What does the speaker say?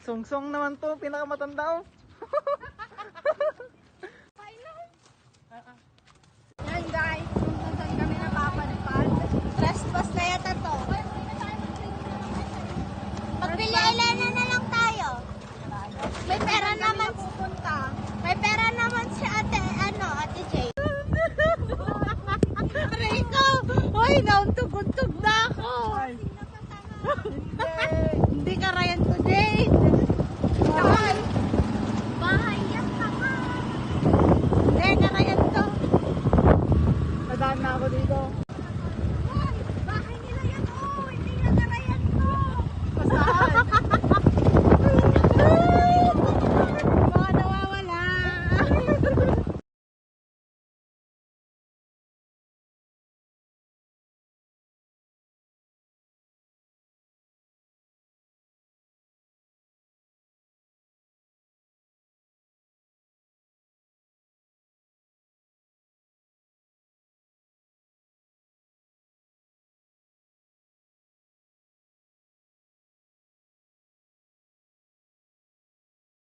Sungsong naman to, pinakamatanda oh. Yan guys, kung saan kami napapadpad. Trespass na yata to. Pagpililan na lang tayo. May pera naman pupunta. May pera naman si ate, ate Jay. Rico! Hoy, nauntog-untog na ako. Hindi.